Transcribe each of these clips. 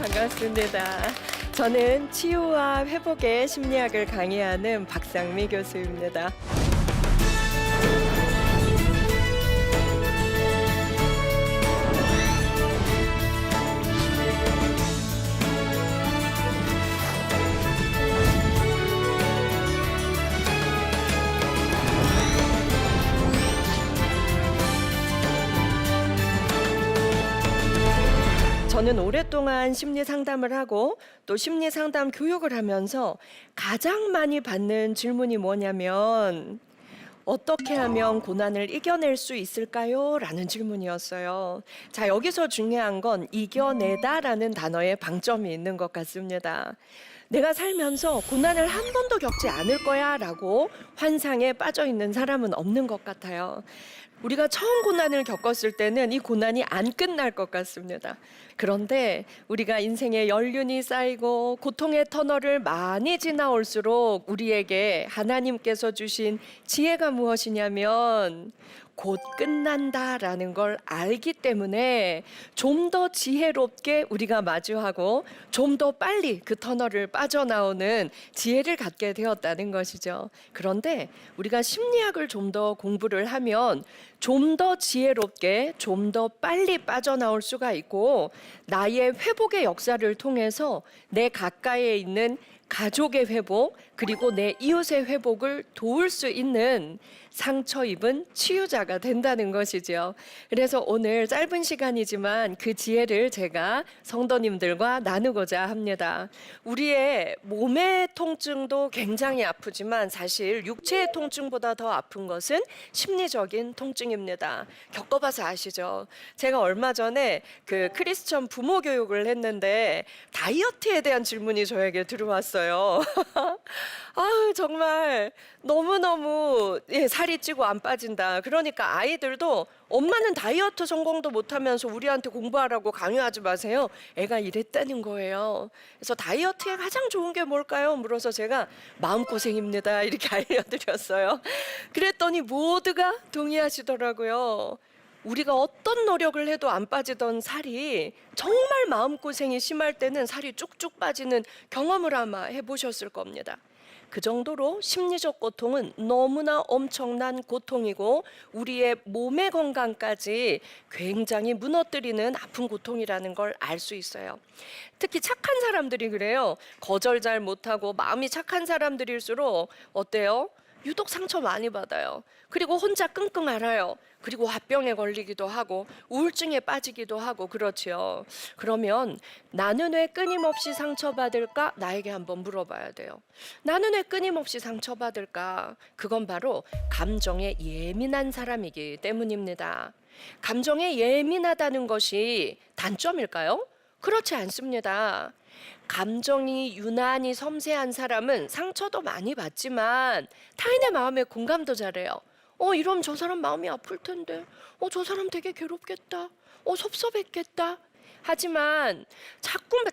반갑습니다. 저는 치유와 회복의 심리학을 강의하는 박상미 교수입니다. 저는 오랫동안 심리 상담을 하고 또 심리 상담 교육을 하면서 가장 많이 받는 질문이 뭐냐면 어떻게 하면 고난을 이겨낼 수 있을까요? 라는 질문이었어요. 자, 여기서 중요한 건 이겨내다라는 단어에 방점이 있는 것 같습니다. 내가 살면서 고난을 한 번도 겪지 않을 거야 라고 환상에 빠져 있는 사람은 없는 것 같아요. 우리가 처음 고난을 겪었을 때는 이 고난이 안 끝날 것 같습니다. 그런데 우리가 인생에 연륜이 쌓이고 고통의 터널을 많이 지나올수록 우리에게 하나님께서 주신 지혜가 무엇이냐면 곧 끝난다라는 걸 알기 때문에 좀 더 지혜롭게 우리가 마주하고 좀 더 빨리 그 터널을 빠져나오는 지혜를 갖게 되었다는 것이죠. 그런데 우리가 심리학을 좀 더 공부를 하면 좀 더 지혜롭게 좀 더 빨리 빠져나올 수가 있고 나의 회복의 역사를 통해서 내 가까이에 있는 가족의 회복 그리고 내 이웃의 회복을 도울 수 있는 상처 입은 치유자가 된다는 것이죠. 그래서 오늘 짧은 시간이지만 그 지혜를 제가 성도님들과 나누고자 합니다. 우리의 몸의 통증도 굉장히 아프지만 사실 육체의 통증보다 더 아픈 것은 심리적인 통증입니다. 겪어봐서 아시죠? 제가 얼마 전에 그 크리스천 부모 교육을 했는데 다이어트에 대한 질문이 저에게 들어왔어요. 아, 정말 너무너무 살이 찌고 안 빠진다. 그러니까 아이들도 엄마는 다이어트 성공도 못하면서 우리한테 공부하라고 강요하지 마세요. 애가 이랬다는 거예요. 그래서 다이어트에 가장 좋은 게 뭘까요? 물어서 제가 마음고생입니다. 이렇게 알려드렸어요. 그랬더니 모두가 동의하시더라고요. 우리가 어떤 노력을 해도 안 빠지던 살이 정말 마음고생이 심할 때는 살이 쭉쭉 빠지는 경험을 아마 해보셨을 겁니다. 그 정도로 심리적 고통은 너무나 엄청난 고통이고 우리의 몸의 건강까지 굉장히 무너뜨리는 아픈 고통이라는 걸 알 수 있어요. 특히 착한 사람들이 그래요. 거절 잘 못하고 마음이 착한 사람들일수록 어때요? 유독 상처 많이 받아요. 그리고 혼자 끙끙 앓아요. 그리고 화병에 걸리기도 하고 우울증에 빠지기도 하고 그렇지요. 그러면 나는 왜 끊임없이 상처받을까? 나에게 한번 물어봐야 돼요. 나는 왜 끊임없이 상처받을까? 그건 바로 감정에 예민한 사람이기 때문입니다. 감정에 예민하다는 것이 단점일까요? 그렇지 않습니다. 감정이 유난히 섬세한 사람은 상처도 많이 받지만 타인의 마음에 공감도 잘해요. 이러면 저 사람 마음이 아플 텐데. 저 사람 되게 괴롭겠다. 섭섭했겠다. 하지만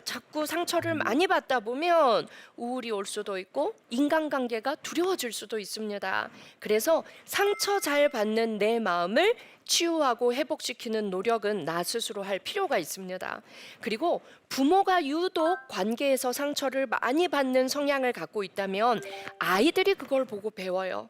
자꾸 상처를 많이 받다 보면 우울이 올 수도 있고 인간관계가 두려워질 수도 있습니다. 그래서 상처 잘 받는 내 마음을 치유하고 회복시키는 노력은 나 스스로 할 필요가 있습니다. 그리고 부모가 유독 관계에서 상처를 많이 받는 성향을 갖고 있다면 아이들이 그걸 보고 배워요.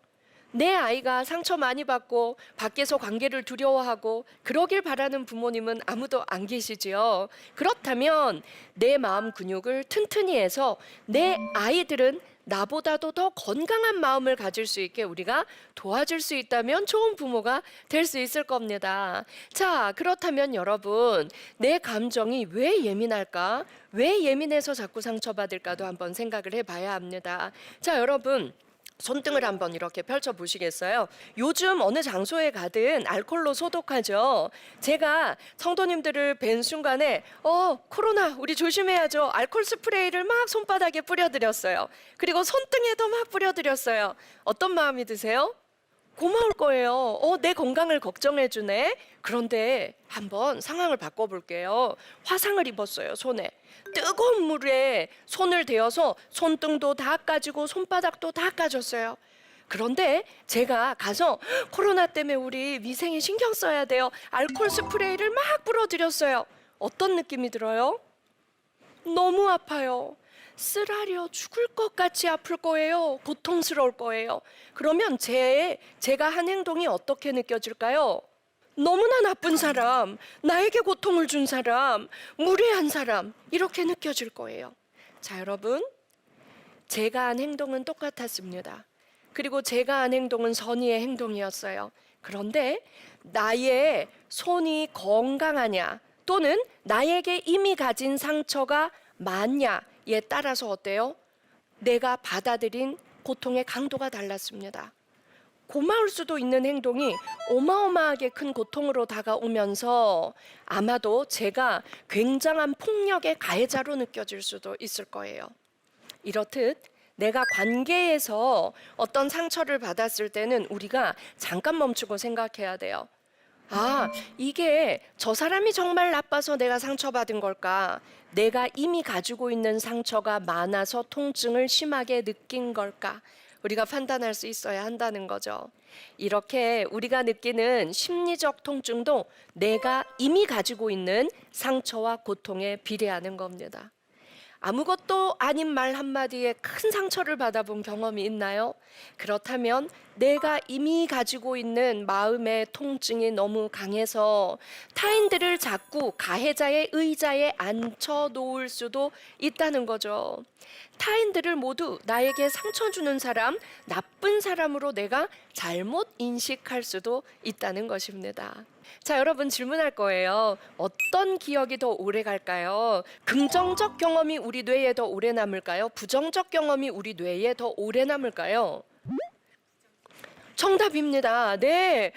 내 아이가 상처 많이 받고 밖에서 관계를 두려워하고 그러길 바라는 부모님은 아무도 안 계시지요. 그렇다면 내 마음 근육을 튼튼히 해서 내 아이들은 나보다도 더 건강한 마음을 가질 수 있게 우리가 도와줄 수 있다면 좋은 부모가 될 수 있을 겁니다. 자, 그렇다면 여러분, 내 감정이 왜 예민할까? 왜 예민해서 자꾸 상처받을까도 한번 생각을 해봐야 합니다. 자, 여러분. 손등을 한번 이렇게 펼쳐 보시겠어요? 요즘 어느 장소에 가든 알코올로 소독하죠. 제가 성도님들을 뵌 순간에 코로나 우리 조심해야죠. 알코올 스프레이를 막 손바닥에 뿌려드렸어요. 그리고 손등에도 막 뿌려드렸어요. 어떤 마음이 드세요? 고마울 거예요. 내 건강을 걱정해 주네. 그런데 한번 상황을 바꿔볼게요. 화상을 입었어요, 손에. 뜨거운 물에 손을 대어서 손등도 다 까지고 손바닥도 다 까졌어요. 그런데 제가 가서 코로나 때문에 우리 위생에 신경 써야 돼요. 알코올 스프레이를 막 뿌려드렸어요. 어떤 느낌이 들어요? 너무 아파요. 쓰라려 죽을 것 같이 아플 거예요. 고통스러울 거예요. 그러면 제가 한 행동이 어떻게 느껴질까요? 너무나 나쁜 사람, 나에게 고통을 준 사람, 무례한 사람, 이렇게 느껴질 거예요. 자, 여러분, 제가 한 행동은 똑같았습니다. 그리고 제가 한 행동은 선의의 행동이었어요. 그런데 나의 손이 건강하냐, 또는 나에게 이미 가진 상처가 많냐에 따라서 어때요? 내가 받아들인 고통의 강도가 달랐습니다. 고마울 수도 있는 행동이 어마어마하게 큰 고통으로 다가오면서 아마도 제가 굉장한 폭력의 가해자로 느껴질 수도 있을 거예요. 이렇듯 내가 관계에서 어떤 상처를 받았을 때는 우리가 잠깐 멈추고 생각해야 돼요. 아, 이게 저 사람이 정말 나빠서 내가 상처받은 걸까? 내가 이미 가지고 있는 상처가 많아서 통증을 심하게 느낀 걸까? 우리가 판단할 수 있어야 한다는 거죠. 이렇게 우리가 느끼는 심리적 통증도 내가 이미 가지고 있는 상처와 고통에 비례하는 겁니다. 아무것도 아닌 말 한마디에 큰 상처를 받아본 경험이 있나요? 그렇다면 내가 이미 가지고 있는 마음의 통증이 너무 강해서 타인들을 자꾸 가해자의 의자에 앉혀 놓을 수도 있다는 거죠. 타인들을 모두 나에게 상처 주는 사람, 나쁜 사람으로 내가 잘못 인식할 수도 있다는 것입니다. 자, 여러분 질문할 거예요. 어떤 기억이 더 오래 갈까요? 긍정적 경험이 우리 뇌에 더 오래 남을까요? 부정적 경험이 우리 뇌에 더 오래 남을까요? 정답입니다. 네.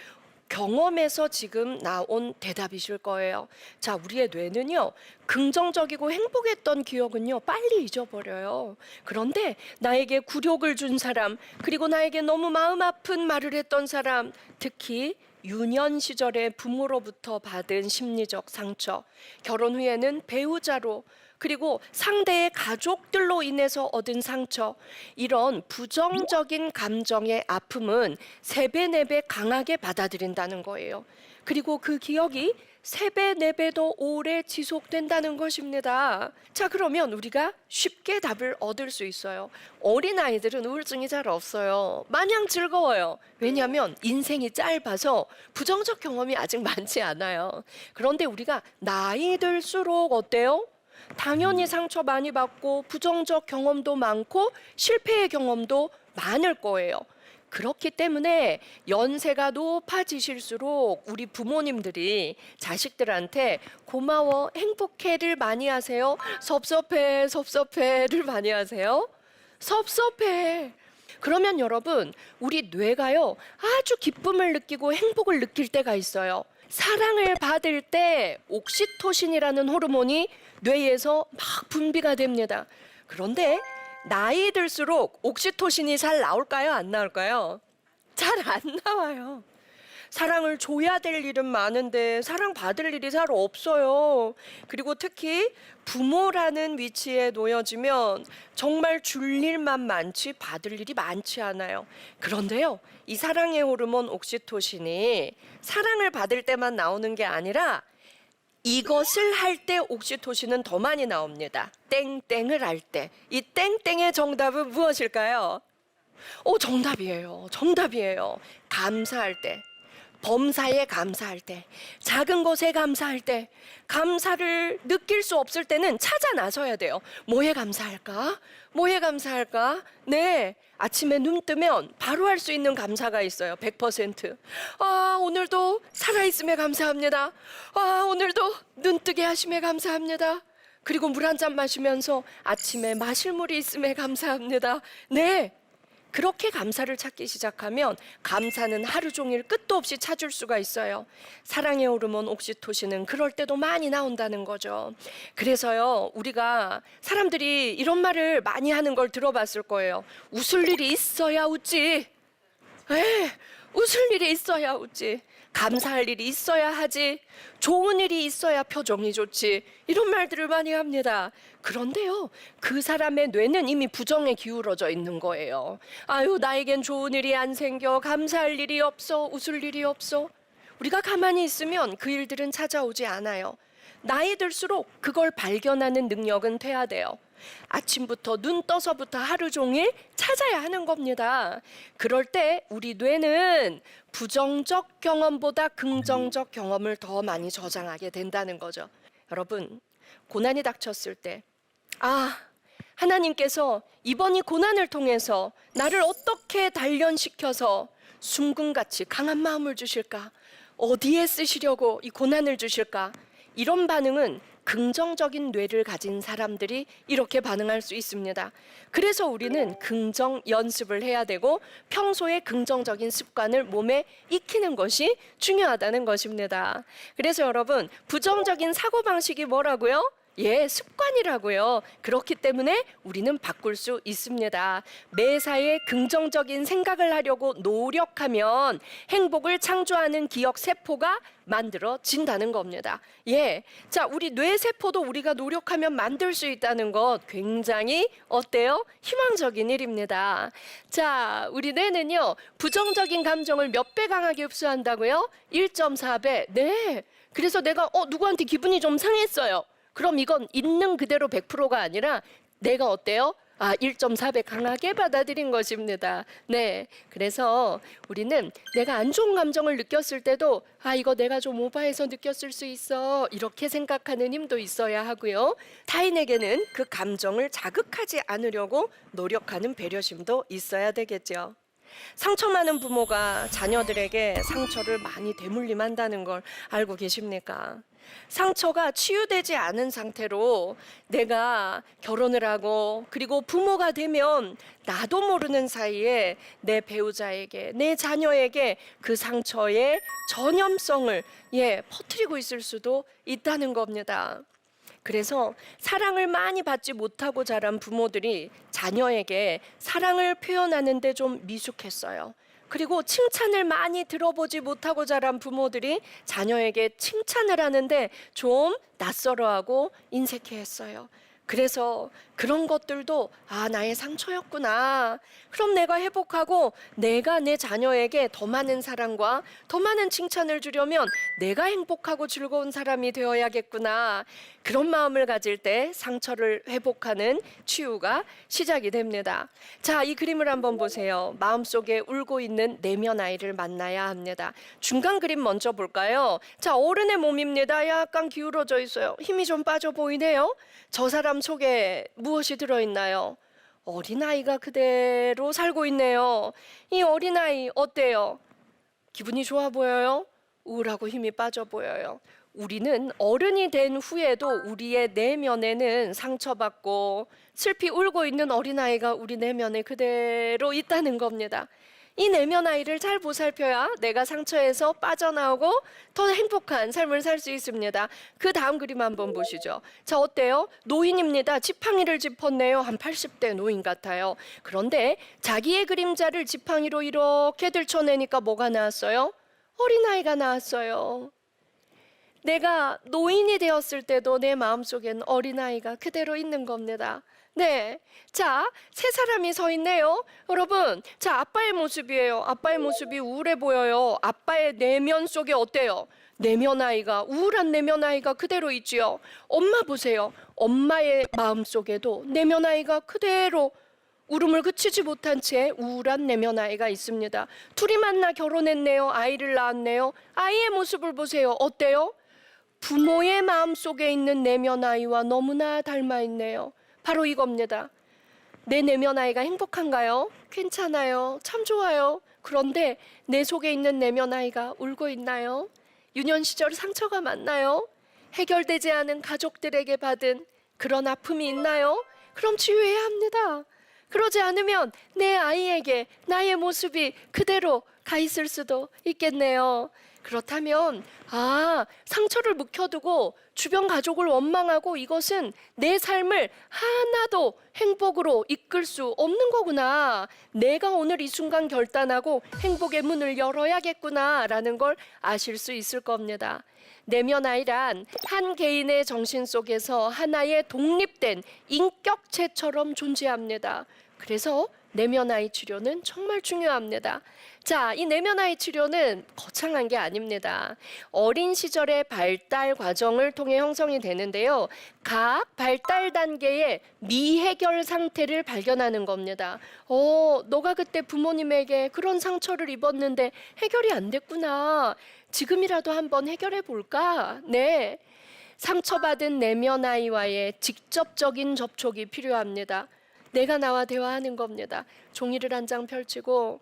경험에서 지금 나온 대답이실 거예요. 자, 우리의 뇌는요, 긍정적이고 행복했던 기억은요, 빨리 잊어버려요. 그런데 나에게 굴욕을 준 사람, 그리고 나에게 너무 마음 아픈 말을 했던 사람, 특히 유년 시절에 부모로부터 받은 심리적 상처, 결혼 후에는 배우자로, 그리고 상대의 가족들로 인해서 얻은 상처, 이런 부정적인 감정의 아픔은 3배, 4배 강하게 받아들인다는 거예요. 그리고 그 기억이 3배, 4배 더 오래 지속된다는 것입니다. 자, 그러면 우리가 쉽게 답을 얻을 수 있어요. 어린아이들은 우울증이 잘 없어요. 마냥 즐거워요. 왜냐하면 인생이 짧아서 부정적 경험이 아직 많지 않아요. 그런데 우리가 나이 들수록 어때요? 당연히 상처 많이 받고 부정적 경험도 많고 실패의 경험도 많을 거예요. 그렇기 때문에 연세가 높아지실수록 우리 부모님들이 자식들한테 고마워, 행복해를 많이 하세요? 섭섭해, 섭섭해를 많이 하세요? 섭섭해. 그러면 여러분, 우리 뇌가요, 아주 기쁨을 느끼고 행복을 느낄 때가 있어요. 사랑을 받을 때 옥시토신이라는 호르몬이 뇌에서 막 분비가 됩니다. 그런데 나이 들수록 옥시토신이 잘 나올까요? 안 나올까요? 잘 안 나와요. 사랑을 줘야 될 일은 많은데 사랑 받을 일이 잘 없어요. 그리고 특히 부모라는 위치에 놓여지면 정말 줄 일만 많지 받을 일이 많지 않아요. 그런데요, 이 사랑의 호르몬 옥시토신이 사랑을 받을 때만 나오는 게 아니라 이것을 할 때 옥시토신은 더 많이 나옵니다. 땡땡을 할 때. 이 땡땡의 정답은 무엇일까요? 정답이에요. 정답이에요. 감사할 때. 범사에 감사할 때, 작은 것에 감사할 때, 감사를 느낄 수 없을 때는 찾아 나서야 돼요. 뭐에 감사할까? 뭐에 감사할까? 네, 아침에 눈 뜨면 바로 할 수 있는 감사가 있어요. 100%. 아, 오늘도 살아있음에 감사합니다. 아, 오늘도 눈 뜨게 하심에 감사합니다. 그리고 물 한 잔 마시면서 아침에 마실 물이 있음에 감사합니다. 네. 그렇게 감사를 찾기 시작하면 감사는 하루 종일 끝도 없이 찾을 수가 있어요. 사랑의 호르몬 옥시토신은 그럴 때도 많이 나온다는 거죠. 그래서요, 우리가 사람들이 이런 말을 많이 하는 걸 들어봤을 거예요. 웃을 일이 있어야 웃지. 웃을 일이 있어야 웃지. 감사할 일이 있어야 하지. 좋은 일이 있어야 표정이 좋지. 이런 말들을 많이 합니다. 그런데요, 그 사람의 뇌는 이미 부정에 기울어져 있는 거예요. 아유, 나에겐 좋은 일이 안 생겨. 감사할 일이 없어. 웃을 일이 없어. 우리가 가만히 있으면 그 일들은 찾아오지 않아요. 나이 들수록 그걸 발견하는 능력은 돼야 돼요. 아침부터 눈 떠서부터 하루 종일 찾아야 하는 겁니다. 그럴 때 우리 뇌는 부정적 경험보다 긍정적 경험을 더 많이 저장하게 된다는 거죠. 여러분, 고난이 닥쳤을 때, 하나님께서 이번 이 고난을 통해서 나를 어떻게 단련시켜서 순금같이 강한 마음을 주실까? 어디에 쓰시려고 이 고난을 주실까? 이런 반응은 긍정적인 뇌를 가진 사람들이 이렇게 반응할 수 있습니다. 그래서 우리는 긍정 연습을 해야 되고 평소에 긍정적인 습관을 몸에 익히는 것이 중요하다는 것입니다. 그래서 여러분, 부정적인 사고방식이 뭐라고요? 습관이라고요. 그렇기 때문에 우리는 바꿀 수 있습니다. 매사에 긍정적인 생각을 하려고 노력하면 행복을 창조하는 기억 세포가 만들어진다는 겁니다. 자, 우리 뇌세포도 우리가 노력하면 만들 수 있다는 것 굉장히 어때요? 희망적인 일입니다. 자, 우리 뇌는요, 부정적인 감정을 몇 배 강하게 흡수한다고요? 1.4배. 네. 그래서 내가 누구한테 기분이 좀 상했어요. 그럼 이건 있는 그대로 100%가 아니라 내가 어때요? 1.4배 강하게 받아들인 것입니다. 네. 그래서 우리는 내가 안 좋은 감정을 느꼈을 때도 이거 내가 좀 오버해서 느꼈을 수 있어. 이렇게 생각하는 힘도 있어야 하고요. 타인에게는 그 감정을 자극하지 않으려고 노력하는 배려심도 있어야 되겠죠. 상처 많은 부모가 자녀들에게 상처를 많이 대물림한다는 걸 알고 계십니까? 상처가 치유되지 않은 상태로 내가 결혼을 하고 그리고 부모가 되면 나도 모르는 사이에 내 배우자에게, 내 자녀에게 그 상처의 전염성을 퍼뜨리고 있을 수도 있다는 겁니다. 그래서 사랑을 많이 받지 못하고 자란 부모들이 자녀에게 사랑을 표현하는데 좀 미숙했어요. 그리고 칭찬을 많이 들어보지 못하고 자란 부모들이 자녀에게 칭찬을 하는데 좀 낯설어하고 인색해했어요. 그래서 그런 것들도 나의 상처였구나. 그럼 내가 회복하고 내가 내 자녀에게 더 많은 사랑과 더 많은 칭찬을 주려면 내가 행복하고 즐거운 사람이 되어야겠구나. 그런 마음을 가질 때 상처를 회복하는 치유가 시작이 됩니다. 자, 이 그림을 한번 보세요. 마음속에 울고 있는 내면 아이를 만나야 합니다. 중간 그림 먼저 볼까요? 자, 어른의 몸입니다. 약간 기울어져 있어요. 힘이 좀 빠져 보이네요. 저 사람 속에 무엇이 들어있나요? 어린아이가 그대로 살고 있네요. 이 어린아이 어때요? 기분이 좋아 보여요? 우울하고 힘이 빠져 보여요. 우리는 어른이 된 후에도 우리의 내면에는 상처받고 슬피 울고 있는 어린아이가 우리 내면에 그대로 있다는 겁니다. 이 내면 아이를 잘 보살펴야 내가 상처에서 빠져나오고 더 행복한 삶을 살 수 있습니다. 그 다음 그림 한번 보시죠. 자, 어때요? 노인입니다. 지팡이를 짚었네요. 한 80대 노인 같아요. 그런데 자기의 그림자를 지팡이로 이렇게 들춰내니까 뭐가 나왔어요? 어린아이가 나왔어요. 내가 노인이 되었을 때도 내 마음속엔 어린아이가 그대로 있는 겁니다. 네. 자, 세 사람이 서 있네요. 여러분, 자, 아빠의 모습이에요. 아빠의 모습이 우울해 보여요. 아빠의 내면 속에 어때요? 내면 아이가, 우울한 내면 아이가 그대로 있지요. 엄마 보세요. 엄마의 마음 속에도 내면 아이가 그대로 울음을 그치지 못한 채 우울한 내면 아이가 있습니다. 둘이 만나 결혼했네요. 아이를 낳았네요. 아이의 모습을 보세요. 어때요? 부모의 마음 속에 있는 내면 아이와 너무나 닮아 있네요. 바로 이겁니다. 내 내면 아이가 행복한가요? 괜찮아요. 참 좋아요. 그런데 내 속에 있는 내면 아이가 울고 있나요? 유년 시절 상처가 많나요? 해결되지 않은 가족들에게 받은 그런 아픔이 있나요? 그럼 치유해야 합니다. 그러지 않으면 내 아이에게 나의 모습이 그대로 가 있을 수도 있겠네요. 그렇다면 상처를 묵혀두고 주변 가족을 원망하고 이것은 내 삶을 하나도 행복으로 이끌 수 없는 거구나. 내가 오늘 이 순간 결단하고 행복의 문을 열어야겠구나 라는 걸 아실 수 있을 겁니다. 내면 아이란 한 개인의 정신 속에서 하나의 독립된 인격체처럼 존재합니다. 그래서 내면 아이 치료는 정말 중요합니다. 자, 이 내면 아이 치료는 거창한 게 아닙니다. 어린 시절의 발달 과정을 통해 형성이 되는데요. 각 발달 단계의 미해결 상태를 발견하는 겁니다. 너가 그때 부모님에게 그런 상처를 입었는데 해결이 안 됐구나. 지금이라도 한번 해결해 볼까? 네. 상처받은 내면 아이와의 직접적인 접촉이 필요합니다. 내가 나와 대화하는 겁니다. 종이를 한 장 펼치고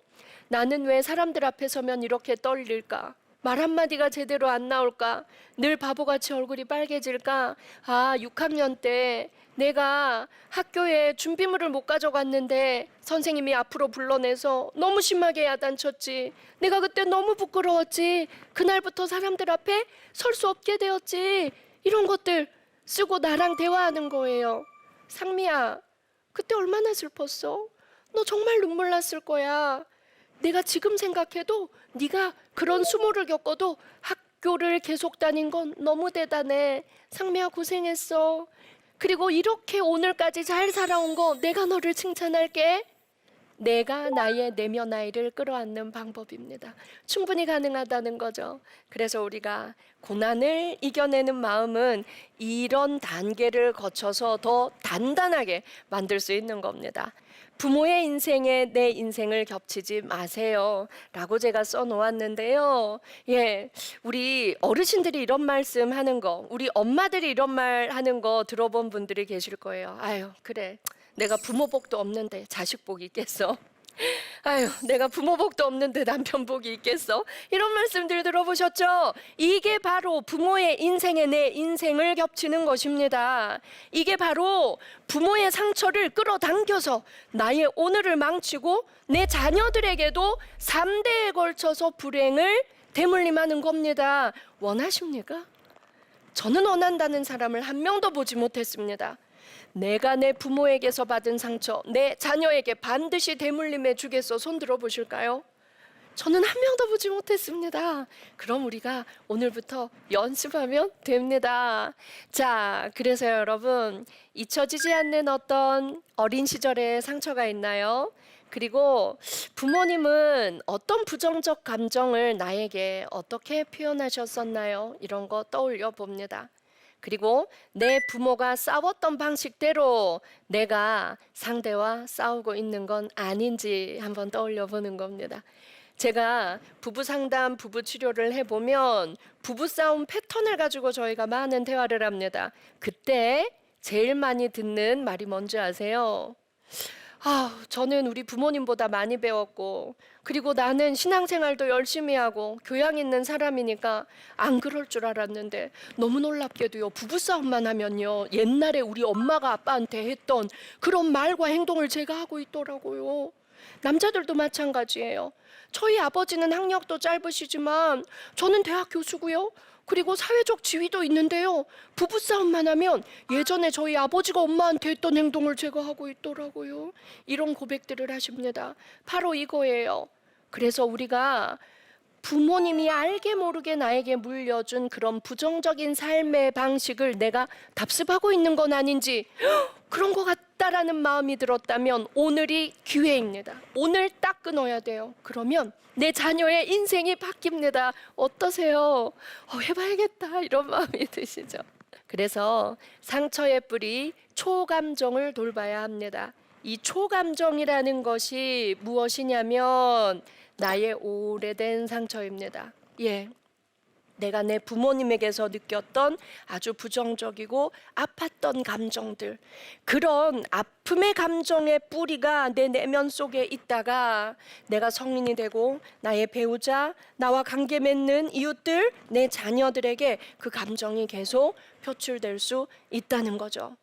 나는 왜 사람들 앞에 서면 이렇게 떨릴까? 말 한마디가 제대로 안 나올까? 늘 바보같이 얼굴이 빨개질까? 6학년 때 내가 학교에 준비물을 못 가져갔는데 선생님이 앞으로 불러내서 너무 심하게 야단쳤지. 내가 그때 너무 부끄러웠지. 그날부터 사람들 앞에 설 수 없게 되었지. 이런 것들 쓰고 나랑 대화하는 거예요. 상미야, 그때 얼마나 슬펐어? 너 정말 눈물 났을 거야. 내가 지금 생각해도 네가 그런 수모를 겪어도 학교를 계속 다닌 건 너무 대단해. 상미야, 고생했어. 그리고 이렇게 오늘까지 잘 살아온 거 내가 너를 칭찬할게. 내가 나의 내면 아이를 끌어안는 방법입니다. 충분히 가능하다는 거죠. 그래서 우리가 고난을 이겨내는 마음은 이런 단계를 거쳐서 더 단단하게 만들 수 있는 겁니다. 부모의 인생에 내 인생을 겹치지 마세요 라고 제가 써놓았는데요. 우리 어르신들이 이런 말씀 하는 거, 우리 엄마들이 이런 말 하는 거 들어본 분들이 계실 거예요. 아유, 그래, 내가 부모 복도 없는데 자식 복이 있겠어? 아유, 내가 부모 복도 없는데 남편 복이 있겠어? 이런 말씀들 들어보셨죠? 이게 바로 부모의 인생에 내 인생을 겹치는 것입니다. 이게 바로 부모의 상처를 끌어당겨서 나의 오늘을 망치고 내 자녀들에게도 3대에 걸쳐서 불행을 대물림하는 겁니다. 원하십니까? 저는 원한다는 사람을 한 명도 보지 못했습니다. 내가 내 부모에게서 받은 상처, 내 자녀에게 반드시 대물림해 주겠어. 손 들어 보실까요? 저는 한 명도 보지 못했습니다. 그럼 우리가 오늘부터 연습하면 됩니다. 자, 그래서 여러분, 잊혀지지 않는 어떤 어린 시절의 상처가 있나요? 그리고 부모님은 어떤 부정적 감정을 나에게 어떻게 표현하셨었나요? 이런 거 떠올려 봅니다. 그리고 내 부모가 싸웠던 방식대로 내가 상대와 싸우고 있는 건 아닌지 한번 떠올려 보는 겁니다. 제가 부부 상담, 부부 치료를 해보면 부부싸움 패턴을 가지고 저희가 많은 대화를 합니다. 그때 제일 많이 듣는 말이 뭔지 아세요? 저는 우리 부모님보다 많이 배웠고, 그리고 나는 신앙생활도 열심히 하고 교양 있는 사람이니까 안 그럴 줄 알았는데 너무 놀랍게도요, 부부싸움만 하면요, 옛날에 우리 엄마가 아빠한테 했던 그런 말과 행동을 제가 하고 있더라고요. 남자들도 마찬가지예요. 저희 아버지는 학력도 짧으시지만 저는 대학 교수고요. 그리고 사회적 지위도 있는데요. 부부싸움만 하면 예전에 저희 아버지가 엄마한테 했던 행동을 제가 하고 있더라고요. 이런 고백들을 하십니다. 바로 이거예요. 그래서 우리가 부모님이 알게 모르게 나에게 물려준 그런 부정적인 삶의 방식을 내가 답습하고 있는 건 아닌지 그런 것 같다라는 마음이 들었다면 오늘이 기회입니다. 오늘 딱 끊어야 돼요. 그러면 내 자녀의 인생이 바뀝니다. 어떠세요? 해봐야겠다 이런 마음이 드시죠? 그래서 상처의 뿌리 초감정을 돌봐야 합니다. 이 초감정이라는 것이 무엇이냐면 나의 오래된 상처입니다. 내가 내 부모님에게서 느꼈던 아주 부정적이고 아팠던 감정들, 그런 아픔의 감정의 뿌리가 내 내면 속에 있다가 내가 성인이 되고 나의 배우자, 나와 관계 맺는 이웃들, 내 자녀들에게 그 감정이 계속 표출될 수 있다는 거죠.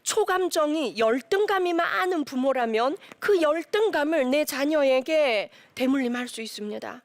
초감정이 열등감이 많은 부모라면 그 열등감을 내 자녀에게 대물림할 수 있습니다.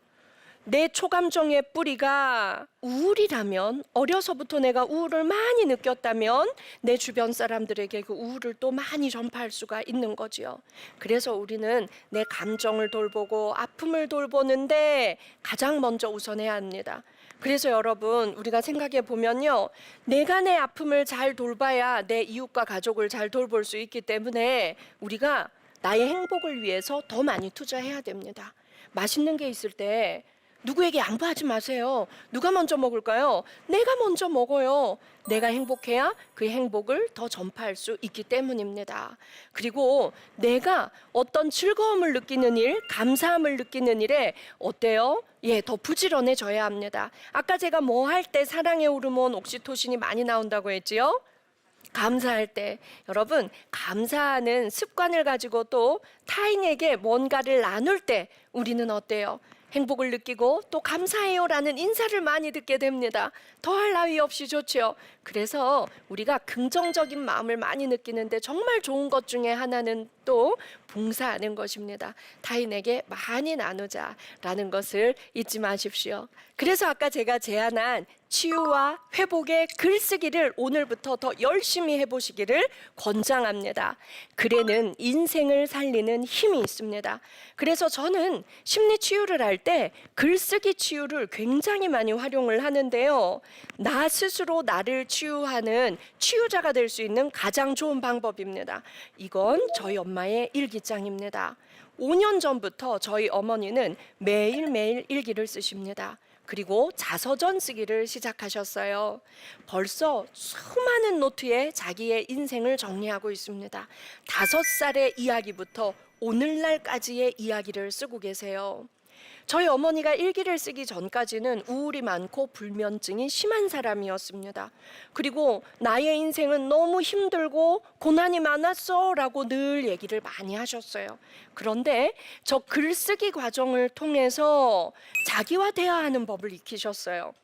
내 초감정의 뿌리가 우울이라면, 어려서부터 내가 우울을 많이 느꼈다면 내 주변 사람들에게 그 우울을 또 많이 전파할 수가 있는 거지요. 그래서 우리는 내 감정을 돌보고 아픔을 돌보는데 가장 먼저 우선해야 합니다. 그래서 여러분, 우리가 생각해 보면요, 내가 내 아픔을 잘 돌봐야 내 이웃과 가족을 잘 돌볼 수 있기 때문에 우리가 나의 행복을 위해서 더 많이 투자해야 됩니다. 맛있는 게 있을 때 누구에게 양보하지 마세요. 누가 먼저 먹을까요? 내가 먼저 먹어요. 내가 행복해야 그 행복을 더 전파할 수 있기 때문입니다. 그리고 내가 어떤 즐거움을 느끼는 일, 감사함을 느끼는 일에 어때요? 더 부지런해져야 합니다. 아까 제가 뭐 할 때 사랑의 호르몬 옥시토신이 많이 나온다고 했지요? 감사할 때, 여러분, 감사하는 습관을 가지고 또 타인에게 뭔가를 나눌 때 우리는 어때요? 행복을 느끼고 또 감사해요라는 인사를 많이 듣게 됩니다. 더할 나위 없이 좋죠. 그래서 우리가 긍정적인 마음을 많이 느끼는데 정말 좋은 것 중에 하나는 또 봉사하는 것입니다. 타인에게 많이 나누자라는 것을 잊지 마십시오. 그래서 아까 제가 제안한 치유와 회복의 글쓰기를 오늘부터 더 열심히 해보시기를 권장합니다. 글에는 인생을 살리는 힘이 있습니다. 그래서 저는 심리 치유를 할 때 글쓰기 치유를 굉장히 많이 활용을 하는데요. 나 스스로 나를 치유하는 치유자가 될 수 있는 가장 좋은 방법입니다. 이건 저희 엄마의 일기장입니다. 5년 전부터 저희 어머니는 매일매일 일기를 쓰십니다. 그리고 자서전 쓰기를 시작하셨어요. 벌써 수많은 노트에 자기의 인생을 정리하고 있습니다. 5살의 이야기부터 오늘날까지의 이야기를 쓰고 계세요. 저희 어머니가 일기를 쓰기 전까지는 우울이 많고 불면증이 심한 사람이었습니다. 그리고 나의 인생은 너무 힘들고 고난이 많았어 라고 늘 얘기를 많이 하셨어요. 그런데 저 글쓰기 과정을 통해서 자기와대화하는 법을 익히셨어요.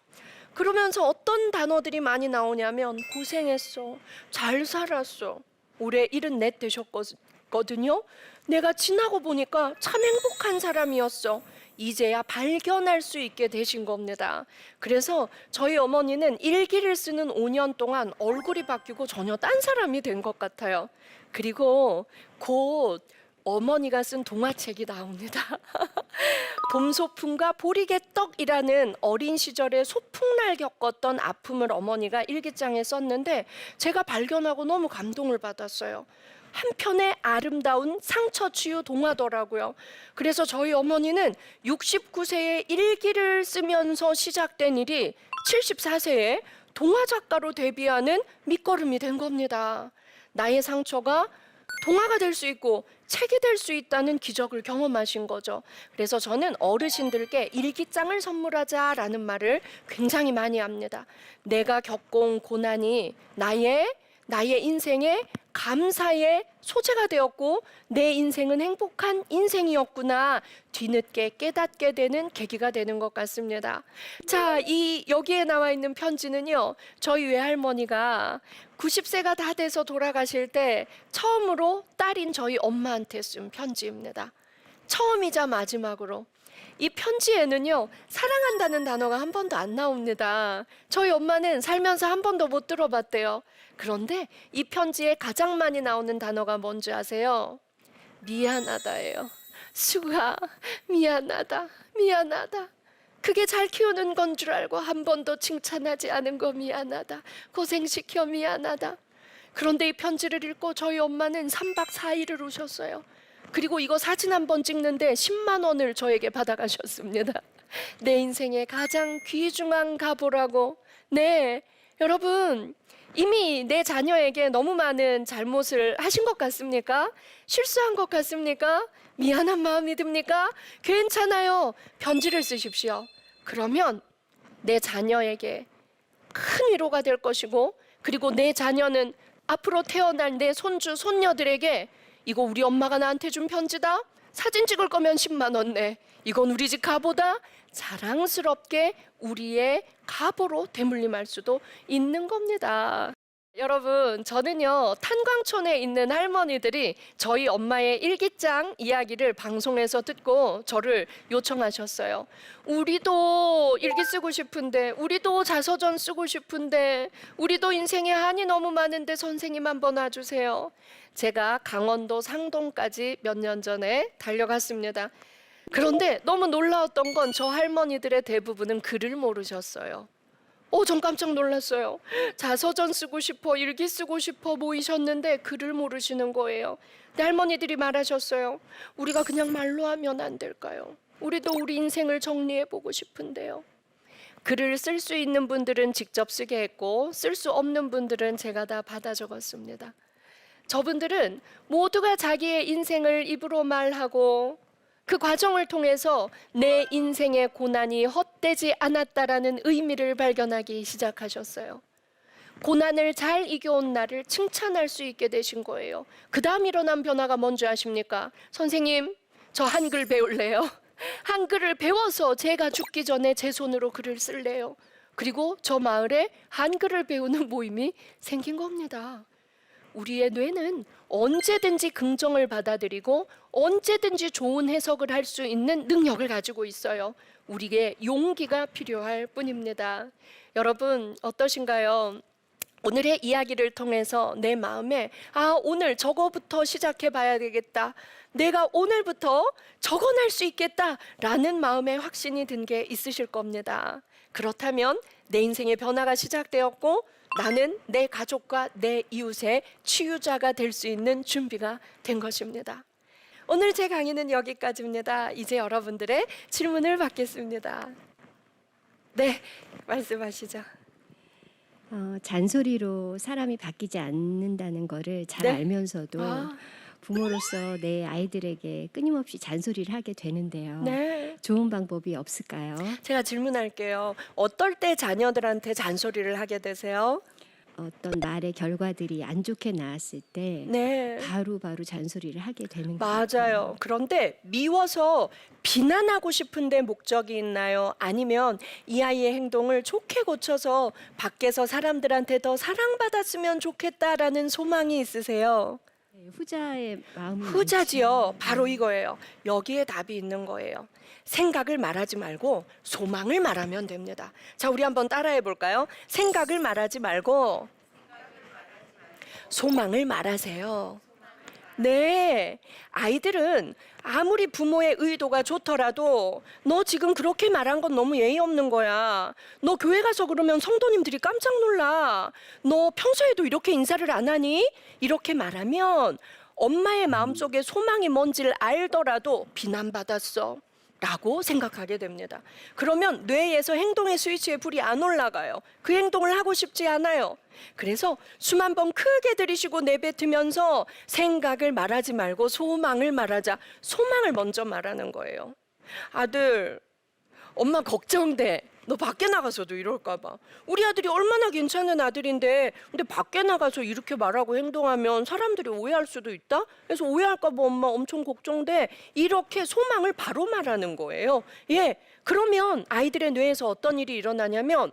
그러면서 어떤 단어들이 많이 나오냐면 고생했어, 잘 살았어, 올해 74 되셨거든요. 내가 지나고 보니까 참 행복한 사람이었어. 이제야 발견할 수 있게 되신 겁니다. 그래서 저희 어머니는 일기를 쓰는 5년 동안 얼굴이 바뀌고 전혀 딴 사람이 된 것 같아요. 그리고 곧 어머니가 쓴 동화책이 나옵니다. 봄소풍과 보리개떡이라는 어린 시절에 소풍날 겪었던 아픔을 어머니가 일기장에 썼는데 제가 발견하고 너무 감동을 받았어요. 한편의 아름다운 상처 치유 동화더라고요. 그래서 저희 어머니는 69세에 일기를 쓰면서 시작된 일이 74세에 동화 작가로 데뷔하는 밑거름이 된 겁니다. 나의 상처가 동화가 될 수 있고 책이 될 수 있다는 기적을 경험하신 거죠. 그래서 저는 어르신들께 일기장을 선물하자라는 말을 굉장히 많이 합니다. 내가 겪어온 고난이 나의 인생에 감사의 소재가 되었고 내 인생은 행복한 인생이었구나 뒤늦게 깨닫게 되는 계기가 되는 것 같습니다. 자, 여기에 나와 있는 편지는요, 저희 외할머니가 90세가 다 돼서 돌아가실 때 처음으로 딸인 저희 엄마한테 쓴 편지입니다. 처음이자 마지막으로. 이 편지에는요, 사랑한다는 단어가 한 번도 안 나옵니다. 저희 엄마는 살면서 한 번도 못 들어봤대요. 그런데 이 편지에 가장 많이 나오는 단어가 뭔지 아세요? 미안하다예요. 수가 미안하다, 미안하다. 그게 잘 키우는 건 줄 알고 한 번도 칭찬하지 않은 거 미안하다. 고생시켜 미안하다. 그런데 이 편지를 읽고 저희 엄마는 3박 4일을 우셨어요. 그리고 이거 사진 한 번 찍는데 10만 원을 저에게 받아가셨습니다. 내 인생의 가장 귀중한 가보라고. 네, 여러분 이미 내 자녀에게 너무 많은 잘못을 하신 것 같습니까? 실수한 것 같습니까? 미안한 마음이 듭니까? 괜찮아요. 편지를 쓰십시오. 그러면 내 자녀에게 큰 위로가 될 것이고, 그리고 내 자녀는 앞으로 태어날 내 손주, 손녀들에게 이거 우리 엄마가 나한테 준 편지다. 사진 찍을 거면 10만 원 내. 이건 우리 집 가보다. 자랑스럽게 우리의 가보로 대물림할 수도 있는 겁니다. 여러분, 저는요, 탄광촌에 있는 할머니들이 저희 엄마의 일기장 이야기를 방송에서 듣고 저를 요청하셨어요. 우리도 일기 쓰고 싶은데, 우리도 자서전 쓰고 싶은데, 우리도 인생에 한이 너무 많은데 선생님 한번 와주세요. 제가 강원도 상동까지 몇 년 전에 달려갔습니다. 그런데 너무 놀라웠던 건 저 할머니들의 대부분은 글을 모르셨어요. 전 깜짝 놀랐어요. 자서전 쓰고 싶어, 일기 쓰고 싶어 모이셨는데 글을 모르시는 거예요. 근데 할머니들이 말하셨어요. 우리가 그냥 말로 하면 안 될까요? 우리도 우리 인생을 정리해 보고 싶은데요. 글을 쓸 수 있는 분들은 직접 쓰게 했고 쓸 수 없는 분들은 제가 다 받아 적었습니다. 저분들은 모두가 자기의 인생을 입으로 말하고 그 과정을 통해서 내 인생의 고난이 헛되지 않았다라는 의미를 발견하기 시작하셨어요. 고난을 잘 이겨온 나를 칭찬할 수 있게 되신 거예요. 그 다음 일어난 변화가 뭔지 아십니까? 선생님, 저 한글 배울래요. 한글을 배워서 제가 죽기 전에 제 손으로 글을 쓸래요. 그리고 저 마을에 한글을 배우는 모임이 생긴 겁니다. 우리의 뇌는 언제든지 긍정을 받아들이고 언제든지 좋은 해석을 할 수 있는 능력을 가지고 있어요. 우리에게 용기가 필요할 뿐입니다. 여러분 어떠신가요? 오늘의 이야기를 통해서 내 마음에 오늘 저거부터 시작해 봐야 되겠다. 내가 오늘부터 적어낼 수 있겠다 라는 마음에 확신이 든 게 있으실 겁니다. 그렇다면 내 인생의 변화가 시작되었고 나는 내 가족과 내 이웃의 치유자가 될 수 있는 준비가 된 것입니다. 오늘 제 강의는 여기까지입니다. 이제 여러분들의 질문을 받겠습니다. 네, 말씀하시죠. 잔소리로 사람이 바뀌지 않는다는 거를 잘 네? 알면서도 부모로서 내 아이들에게 끊임없이 잔소리를 하게 되는데요. 네. 좋은 방법이 없을까요? 제가 질문할게요. 어떨 때 자녀들한테 잔소리를 하게 되세요? 어떤 날의 결과들이 안 좋게 나왔을 때 네. 바로 잔소리를 하게 되는 것 맞아요. 같아요. 그런데 미워서 비난하고 싶은데 목적이 있나요? 아니면 이 아이의 행동을 좋게 고쳐서 밖에서 사람들한테 더 사랑받았으면 좋겠다라는 소망이 있으세요? 네, 후자의 마음이 후자지요. 많죠. 바로 이거예요. 여기에 답이 있는 거예요. 생각을 말하지 말고 소망을 말하면 됩니다. 자, 우리 한번 따라해 볼까요? 생각을 말하지 말고 소망을 말하세요. 네, 아이들은 아무리 부모의 의도가 좋더라도 너 지금 그렇게 말한 건 너무 예의 없는 거야. 너 교회 가서 그러면 성도님들이 깜짝 놀라. 너 평소에도 이렇게 인사를 안 하니? 이렇게 말하면 엄마의 마음속에 소망이 뭔지를 알더라도 비난받았어 라고 생각하게 됩니다. 그러면 뇌에서 행동의 스위치에 불이 안 올라가요. 그 행동을 하고 싶지 않아요. 그래서 숨 한 번 크게 들이쉬고 내뱉으면서 생각을 말하지 말고 소망을 말하자. 소망을 먼저 말하는 거예요. 아들, 엄마 걱정돼. 너 밖에 나가서도 이럴까 봐. 우리 아들이 얼마나 괜찮은 아들인데 근데 밖에 나가서 이렇게 말하고 행동하면 사람들이 오해할 수도 있다? 그래서 오해할까 봐 엄마 엄청 걱정돼. 이렇게 소망을 바로 말하는 거예요. 예, 그러면 아이들의 뇌에서 어떤 일이 일어나냐면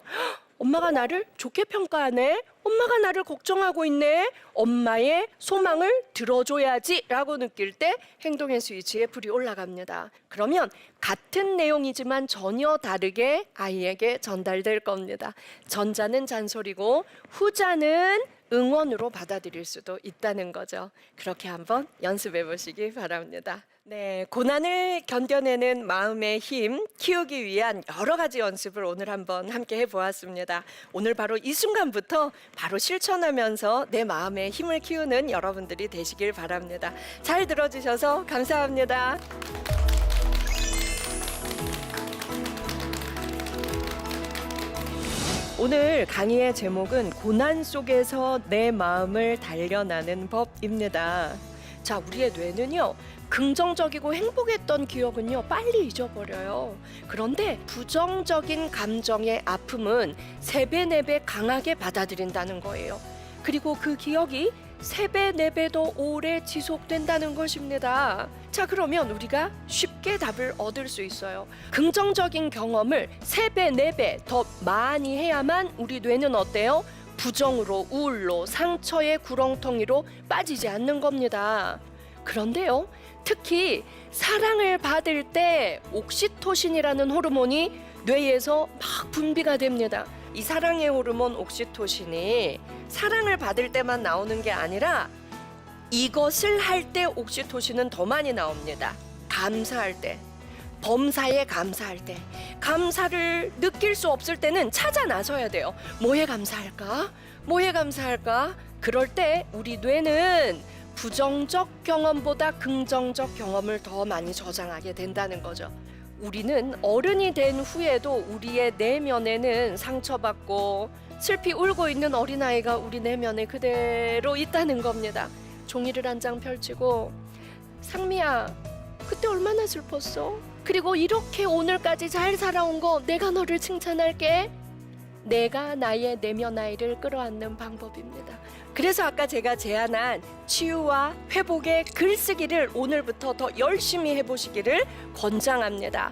엄마가 나를 좋게 평가하네. 엄마가 나를 걱정하고 있네. 엄마의 소망을 들어줘야지 라고 느낄 때 행동의 스위치에 불이 올라갑니다. 그러면 같은 내용이지만 전혀 다르게 아이에게 전달될 겁니다. 전자는 잔소리고 후자는 응원으로 받아들일 수도 있다는 거죠. 그렇게 한번 연습해 보시기 바랍니다. 네, 고난을 견뎌내는 마음의 힘 키우기 위한 여러 가지 연습을 오늘 한번 함께 해보았습니다. 오늘 바로 이 순간부터 바로 실천하면서 내 마음의 힘을 키우는 여러분들이 되시길 바랍니다. 잘 들어주셔서 감사합니다. 오늘 강의의 제목은 고난 속에서 내 마음을 단련하는 법입니다. 자, 우리의 뇌는요, 긍정적이고 행복했던 기억은요, 빨리 잊어버려요. 그런데 부정적인 감정의 아픔은 3배, 4배 강하게 받아들인다는 거예요. 그리고 그 기억이 3배, 4배 더 오래 지속된다는 것입니다. 자, 그러면 우리가 쉽게 답을 얻을 수 있어요. 긍정적인 경험을 3배, 4배 더 많이 해야만 우리 뇌는 어때요? 부정으로, 우울로, 상처의 구렁텅이로 빠지지 않는 겁니다. 그런데요, 특히 사랑을 받을 때 옥시토신이라는 호르몬이 뇌에서 막 분비가 됩니다. 이 사랑의 호르몬 옥시토신이 사랑을 받을 때만 나오는 게 아니라 이것을 할 때 옥시토신은 더 많이 나옵니다. 감사할 때, 범사에 감사할 때, 감사를 느낄 수 없을 때는 찾아 나서야 돼요. 뭐에 감사할까? 뭐에 감사할까? 그럴 때 우리 뇌는 부정적 경험보다 긍정적 경험을 더 많이 저장하게 된다는 거죠. 우리는 어른이 된 후에도 우리의 내면에는 상처받고 슬피 울고 있는 어린아이가 우리 내면에 그대로 있다는 겁니다. 종이를 한 장 펼치고 상미야, 그때 얼마나 슬펐어? 그리고 이렇게 오늘까지 잘 살아온 거 내가 너를 칭찬할게. 내가 나의 내면 아이를 끌어안는 방법입니다. 그래서 아까 제가 제안한 치유와 회복의 글쓰기를 오늘부터 더 열심히 해보시기를 권장합니다.